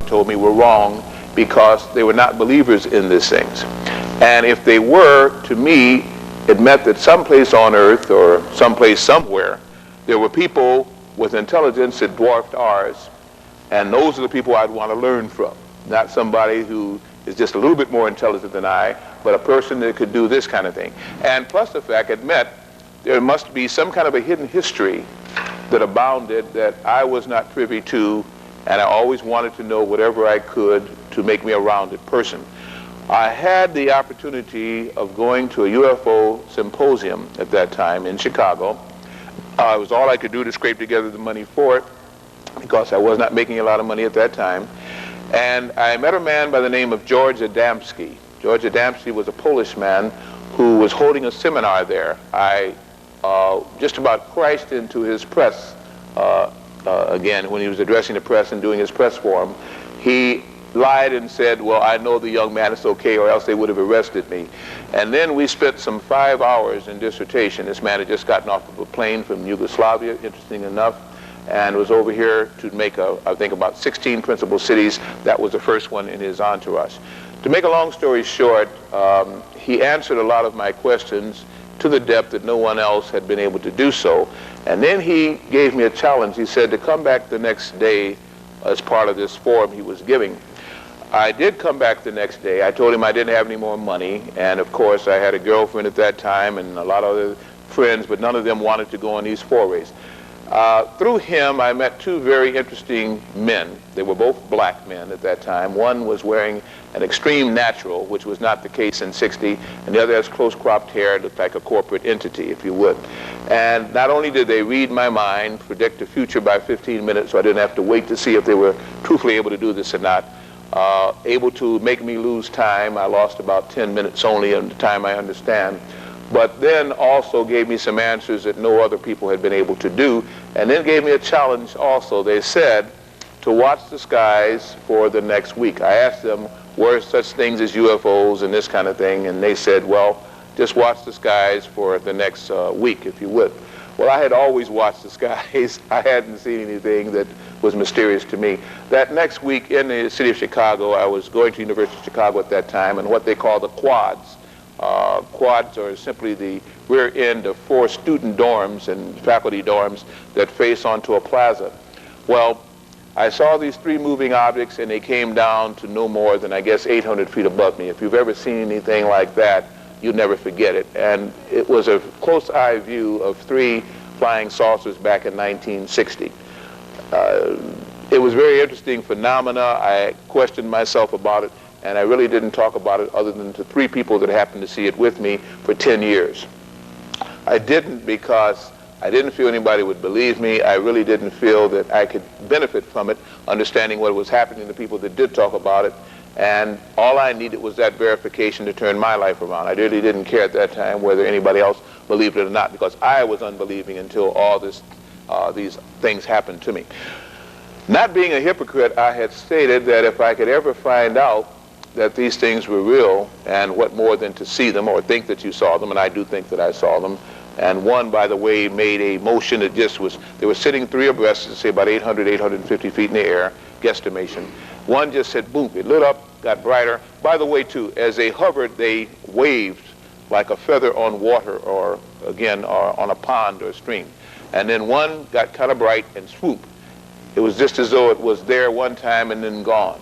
told me were wrong because they were not believers in these things. And if they were, to me, it meant that someplace on earth or someplace somewhere, there were people with intelligence that dwarfed ours, and those are the people I'd want to learn from. Not somebody who is just a little bit more intelligent than I, but a person that could do this kind of thing. And plus the fact it meant there must be some kind of a hidden history that abounded that I was not privy to, and I always wanted to know whatever I could to make me a rounded person. I had the opportunity of going to a UFO symposium at that time in Chicago. It was all I could do to scrape together the money for it because I was not making a lot of money at that time. And I met a man by the name of George Adamski. George Adamski was a Polish man who was holding a seminar there. I just about crashed into his press again when he was addressing the press and doing his press forum. He lied and said, well, I know the young man, it's okay, or else they would have arrested me. And then we spent some 5 hours in dissertation. This man had just gotten off of a plane from Yugoslavia, interesting enough, and was over here to make, I think, about 16 principal cities. That was the first one in his entourage. To make a long story short, he answered a lot of my questions to the depth that no one else had been able to do so. And then he gave me a challenge. He said to come back the next day as part of this forum he was giving. I did come back the next day. I told him I didn't have any more money, and of course I had a girlfriend at that time and a lot of other friends, but none of them wanted to go on these forays. Through him, I met two very interesting men. They were both black men at that time. One was wearing an extreme natural, which was not the case in '60, and the other has close-cropped hair, looked like a corporate entity, if you would. And not only did they read my mind, predict the future by 15 minutes, so I didn't have to wait to see if they were truthfully able to do this or not, able to make me lose time. I lost about 10 minutes only in the time I understand. But then also gave me some answers that no other people had been able to do, and then gave me a challenge also. They said to watch the skies for the next week. I asked them, were such things as UFOs and this kind of thing, and they said, well, just watch the skies for the next week, if you would. Well, I had always watched the skies. I hadn't seen anything that was mysterious to me. That next week in the city of Chicago, I was going to University of Chicago at that time, and what they call the quads. Quads are simply the rear end of 4 student dorms and faculty dorms that face onto a plaza. Well, I saw these 3 moving objects, and they came down to no more than, I guess, 800 feet above me. If you've ever seen anything like that, you'll never forget it. And it was a close-eye view of 3 flying saucers back in 1960. It was a very interesting phenomena. I questioned myself about it, and I really didn't talk about it other than to 3 people that happened to see it with me for 10 years. I didn't because I didn't feel anybody would believe me. I really didn't feel that I could benefit from it, understanding what was happening to people that did talk about it. And all I needed was that verification to turn my life around. I really didn't care at that time whether anybody else believed it or not, because I was unbelieving until all these things happened to me. Not being a hypocrite, I had stated that if I could ever find out that these things were real, and what more than to see them or think that you saw them, and I do think that I saw them. And one, by the way, made a motion that just was, they were sitting 3 abreast, say about 800, 850 feet in the air, guesstimation. One just said, boom, it lit up, got brighter. By the way, too, as they hovered, they waved like a feather on water, or again, or on a pond or a stream. And then one got kind of bright and swoop. It was just as though it was there one time and then gone.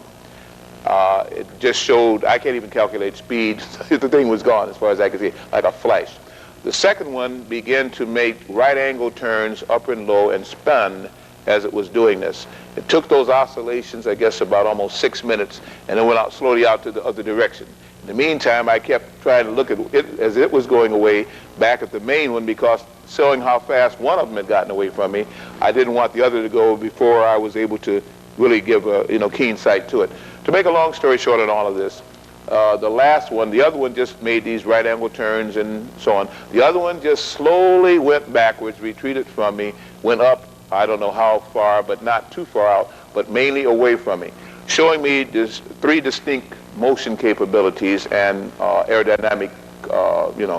It just showed, I can't even calculate speed. The thing was gone as far as I could see, like a flash. The second one began to make right-angle turns up and low and spun as it was doing this. It took those oscillations, I guess, about almost 6 minutes, and it went out slowly out to the other direction. In the meantime, I kept trying to look at it as it was going away back at the main one, because showing how fast one of them had gotten away from me, I didn't want the other to go before I was able to really give a keen sight to it. To make a long story short on all of this, the last one, the other one just made these right-angle turns and so on. The other one just slowly went backwards, retreated from me, went up, I don't know how far, but not too far out, but mainly away from me, showing me just 3 distinct motion capabilities and aerodynamic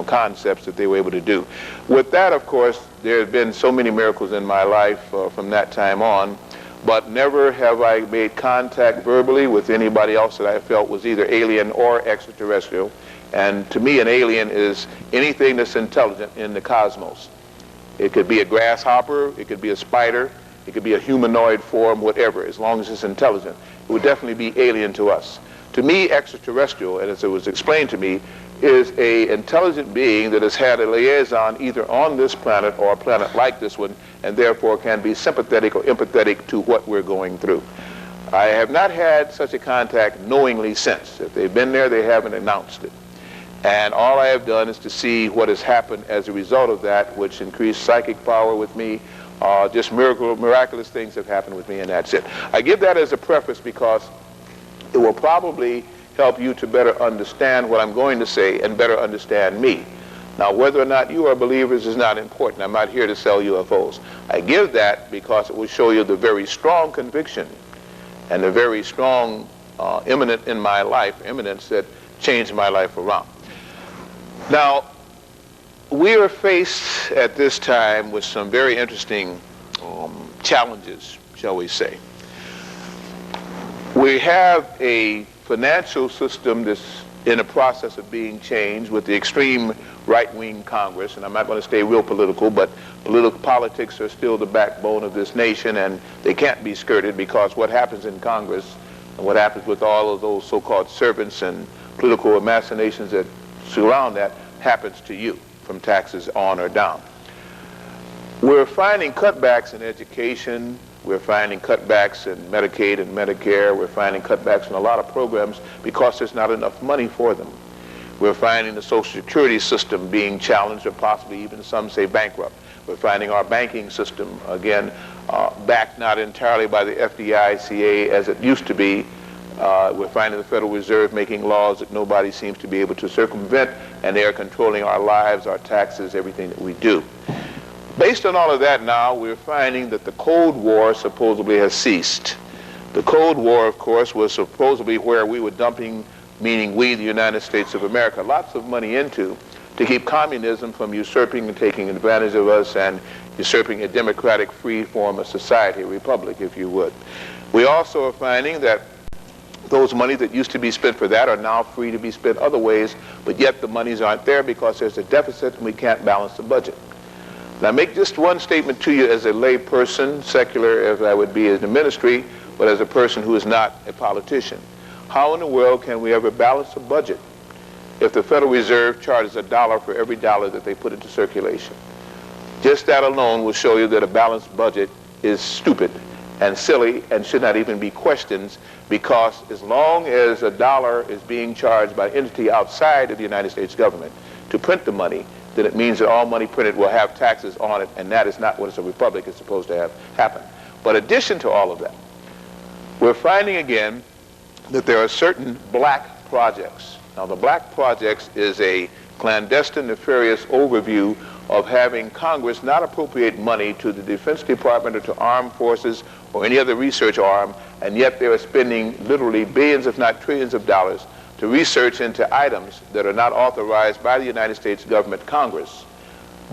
concepts that they were able to do. With that, of course, there have been so many miracles in my life from that time on. but never have I made contact verbally with anybody else that I felt was either alien or extraterrestrial. And to me, an alien is anything that's intelligent in the cosmos. It could be a grasshopper, it could be a spider, it could be a humanoid form, whatever, as long as it's intelligent. It would definitely be alien to us. To me, extraterrestrial, and as it was explained to me, is an intelligent being that has had a liaison either on this planet or a planet like this one, and therefore can be sympathetic or empathetic to what we're going through. I have not had such a contact knowingly since. If they've been there, they haven't announced it. And all I have done is to see what has happened as a result of that, which increased psychic power with me. Just miraculous things have happened with me, and that's it. I give that as a preface because it will probably help you to better understand what I'm going to say and better understand me. Now, whether or not you are believers is not important. I'm not here to sell UFOs. I give that because it will show you the very strong conviction and the very strong eminence that changed my life around. Now, we are faced at this time with some very interesting challenges, shall we say. We have a financial system that's in the process of being changed with the extreme right-wing Congress, and I'm not going to stay real political, but politics are still the backbone of this nation, and they can't be skirted, because what happens in Congress and what happens with all of those so-called servants and political machinations that surround that happens to you from taxes on or down. We're finding cutbacks in education. We're finding cutbacks in Medicaid and Medicare. We're finding cutbacks in a lot of programs because there's not enough money for them. We're finding the Social Security system being challenged, or possibly even some say bankrupt. We're finding our banking system, again, backed not entirely by the FDIC as it used to be. We're finding the Federal Reserve making laws that nobody seems to be able to circumvent, and they are controlling our lives, our taxes, everything that we do. Based on all of that now, we're finding that the Cold War supposedly has ceased. The Cold War, of course, was supposedly where we were dumping, meaning we, the United States of America, lots of money into to keep communism from usurping and taking advantage of us and usurping a democratic free form of society, a republic, if you would. We also are finding that those money that used to be spent for that are now free to be spent other ways, but yet the monies aren't there because there's a deficit and we can't balance the budget. Now, I make just one statement to you as a lay person, secular as I would be in the ministry, but as a person who is not a politician. How in the world can we ever balance a budget if the Federal Reserve charges $1 for every dollar that they put into circulation? Just that alone will show you that a balanced budget is stupid and silly and should not even be questioned, because as long as $1 is being charged by an entity outside of the United States government to print the money, then it means that all money printed will have taxes on it, and that is not what a republic is supposed to have happen. But in addition to all of that, we're finding again that there are certain black projects. Now, the black projects is a clandestine, nefarious overview of having Congress not appropriate money to the Defense Department or to armed forces or any other research arm, and yet they are spending literally billions, if not trillions of dollars to research into items that are not authorized by the United States government Congress,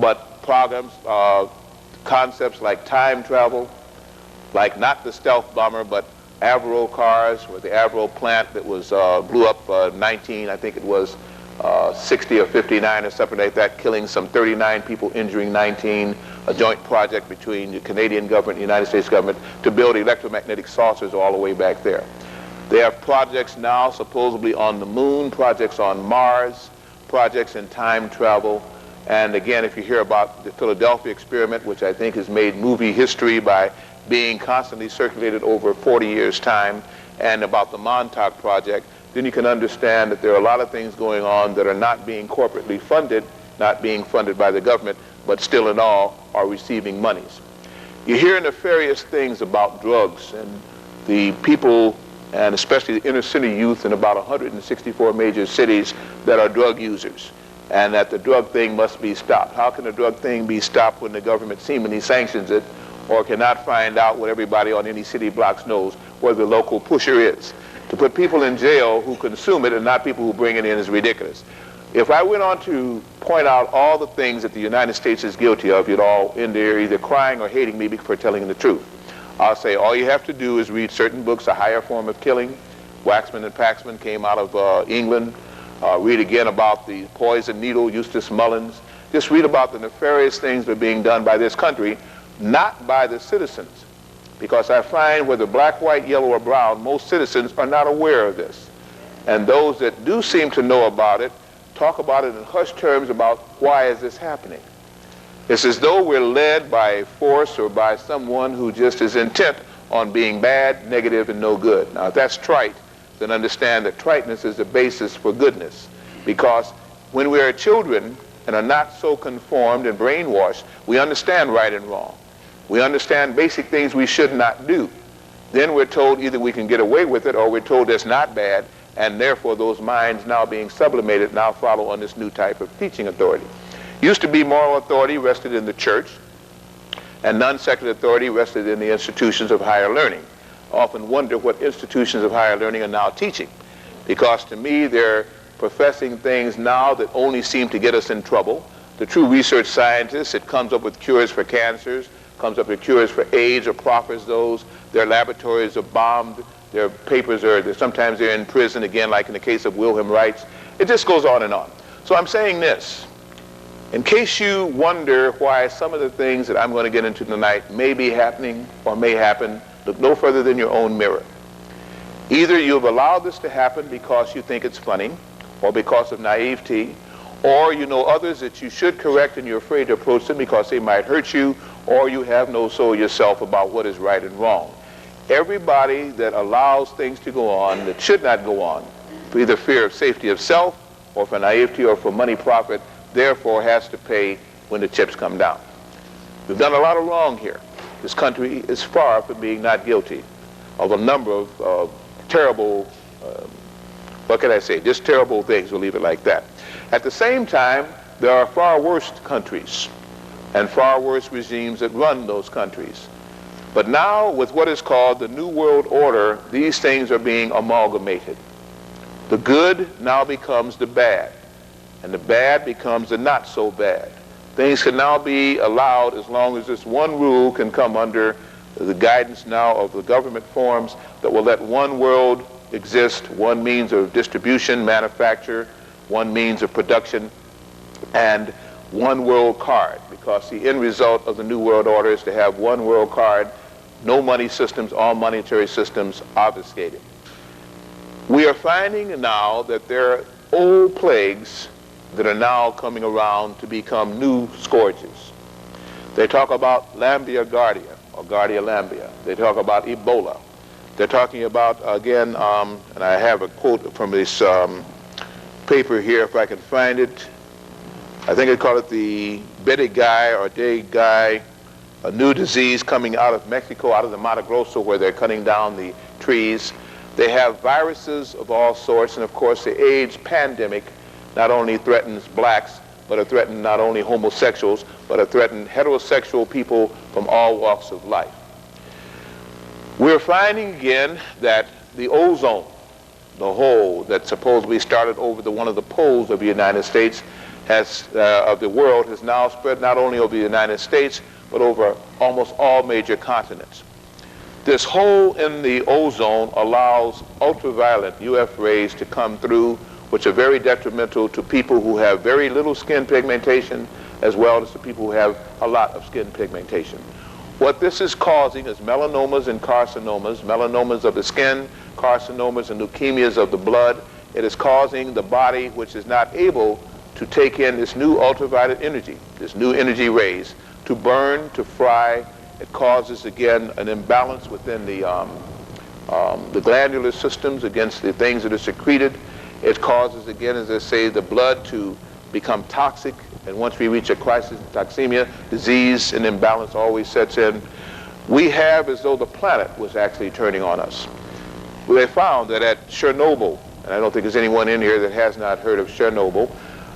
but programs, concepts like time travel, like not the stealth bomber, but Avro cars, or the Avro plant that was blew up 60 or 59 or something like that, killing some 39 people, injuring 19, a joint project between the Canadian government and the United States government to build electromagnetic saucers all the way back there. They have projects now supposedly on the moon, projects on Mars, projects in time travel. And again, if you hear about the Philadelphia experiment, which I think has made movie history by being constantly circulated over 40 years' time, and about the Montauk project, then you can understand that there are a lot of things going on that are not being corporately funded, not being funded by the government, but still in all are receiving monies. You hear nefarious things about drugs and the people, and especially the inner city youth in about 164 major cities that are drug users, and that the drug thing must be stopped. How can the drug thing be stopped when the government seemingly sanctions it, or cannot find out what everybody on any city blocks knows, where the local pusher is? To put people in jail who consume it and not people who bring it in is ridiculous. If I went on to point out all the things that the United States is guilty of, you'd all in there either crying or hating me for telling the truth. I'll say all you have to do is read certain books, A Higher Form of Killing. Waxman and Paxman came out of England. Read again about the poison needle, Eustace Mullins. Just read about the nefarious things that are being done by this country, not by the citizens. Because I find whether black, white, yellow, or brown, most citizens are not aware of this. And those that do seem to know about it, talk about it in hushed terms about why is this happening. It's as though we're led by force or by someone who just is intent on being bad, negative, and no good. Now, if that's trite, then understand that triteness is the basis for goodness. Because when we are children and are not so conformed and brainwashed, we understand right and wrong. We understand basic things we should not do. Then we're told either we can get away with it or we're told it's not bad, and therefore those minds now being sublimated now follow on this new type of teaching authority. Used to be moral authority rested in the church, and non-secular authority rested in the institutions of higher learning. I often wonder what institutions of higher learning are now teaching, because to me they're professing things now that only seem to get us in trouble. The true research scientists, it comes up with cures for cancers, comes up with cures for AIDS, or proffers those. Their laboratories are bombed. Their papers are, sometimes they're in prison, again, like in the case of Wilhelm Reich. It just goes on and on. So I'm saying this. In case you wonder why some of the things that I'm going to get into tonight may be happening or may happen, look no further than your own mirror. Either you've allowed this to happen because you think it's funny, or because of naivety, or you know others that you should correct and you're afraid to approach them because they might hurt you, or you have no soul yourself about what is right and wrong. Everybody that allows things to go on that should not go on, for either fear of safety of self, or for naivety, or for money profit, therefore has to pay when the chips come down. We've done a lot of wrong here. This country is far from being not guilty of a number of terrible, what can I say, just terrible things. We'll leave it like that. At the same time, there are far worse countries and far worse regimes that run those countries. But now, with what is called the New World Order, these things are being amalgamated. The good now becomes the bad, and the bad becomes the not so bad. Things can now be allowed as long as this one rule can come under the guidance now of the government forms that will let one world exist, one means of distribution, manufacture, one means of production, and one world card, because the end result of the New World Order is to have one world card, no money systems, all monetary systems obfuscated. We are finding now that there are old plagues that are now coming around to become new scourges. They talk about Lambia Guardia, or Guardia Lambia. They talk about Ebola. They're talking about, again, and I have a quote from this paper here, if I can find it. I think they call it the Bedigay or Degay, a new disease coming out of Mexico, out of the Mato Grosso, where they're cutting down the trees. They have viruses of all sorts, and of course the AIDS pandemic not only threatens blacks, but it threatens not only homosexuals, but it threatens heterosexual people from all walks of life. We're finding again that the ozone, the hole that supposedly started over one of the poles of the United States, of the world, has now spread not only over the United States, but over almost all major continents. This hole in the ozone allows ultraviolet UF rays to come through, which are very detrimental to people who have very little skin pigmentation, as well as to people who have a lot of skin pigmentation. What this is causing is melanomas and carcinomas, melanomas of the skin, carcinomas and leukemias of the blood. It is causing the body, which is not able to take in this new ultraviolet energy, this new energy rays, to burn, to fry. It causes, again, an imbalance within the glandular systems against the things that are secreted. It causes, again, as I say, the blood to become toxic, and once we reach a crisis in toxemia, disease and imbalance always sets in. We have as though the planet was actually turning on us. They found that at Chernobyl, and I don't think there's anyone in here that has not heard of Chernobyl,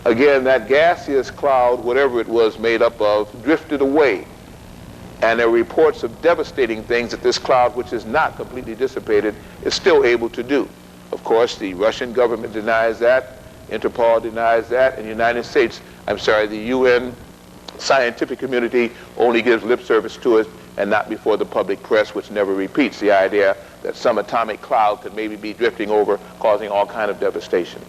again, that gaseous cloud, whatever it was made up of, drifted away. And there are reports of devastating things that this cloud, which is not completely dissipated, is still able to do. Of course, the Russian government denies that, Interpol denies that, and the United States, the UN scientific community only gives lip service to it and not before the public press, which never repeats the idea that some atomic cloud could maybe be drifting over, causing all kind of devastation.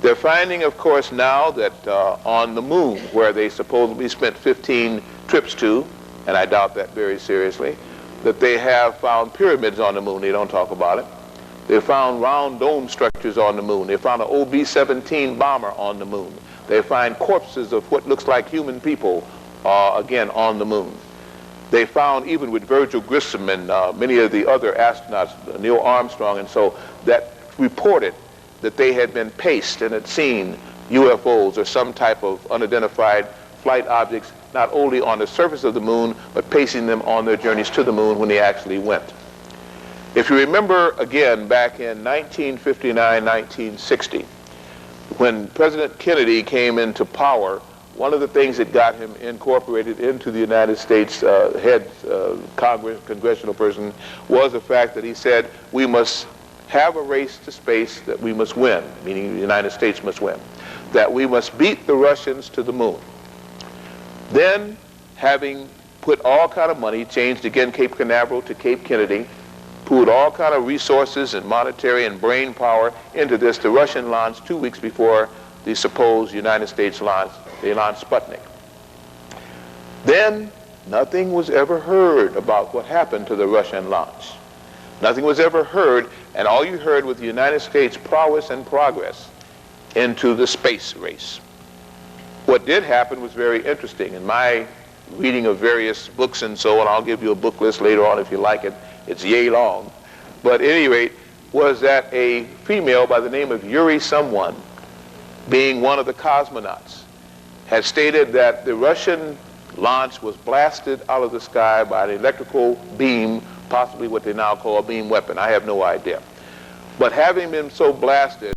They're finding, of course, now that on the moon, where they supposedly spent 15 trips to, and I doubt that very seriously, that they have found pyramids on the moon. They don't talk about it. They found round dome structures on the moon. They found an OB-17 bomber on the moon. They find corpses of what looks like human people, again, on the moon. They found, even with Virgil Grissom and many of the other astronauts, Neil Armstrong, and so, that reported that they had been paced and had seen UFOs or some type of unidentified flight objects, not only on the surface of the moon, but pacing them on their journeys to the moon when they actually went. If you remember, again, back in 1959, 1960, when President Kennedy came into power, one of the things that got him incorporated into the United States head congressional person was the fact that he said, we must have a race to space that we must win, meaning the United States must win, that we must beat the Russians to the moon. Then, having put all kind of money, changed again Cape Canaveral to Cape Kennedy, poured all kind of resources and monetary and brain power into this, the Russian launched 2 weeks before the supposed United States launch, they launched Sputnik. Then, nothing was ever heard about what happened to the Russian launch. Nothing was ever heard, and all you heard was the United States' prowess and progress into the space race. What did happen was very interesting. In my reading of various books and so on, I'll give you a book list later on if you like it. It's yay long. But at any rate, was that a female by the name of Yuri someone, being one of the cosmonauts, had stated that the Russian launch was blasted out of the sky by an electrical beam, possibly what they now call a beam weapon. I have no idea. But having been so blasted,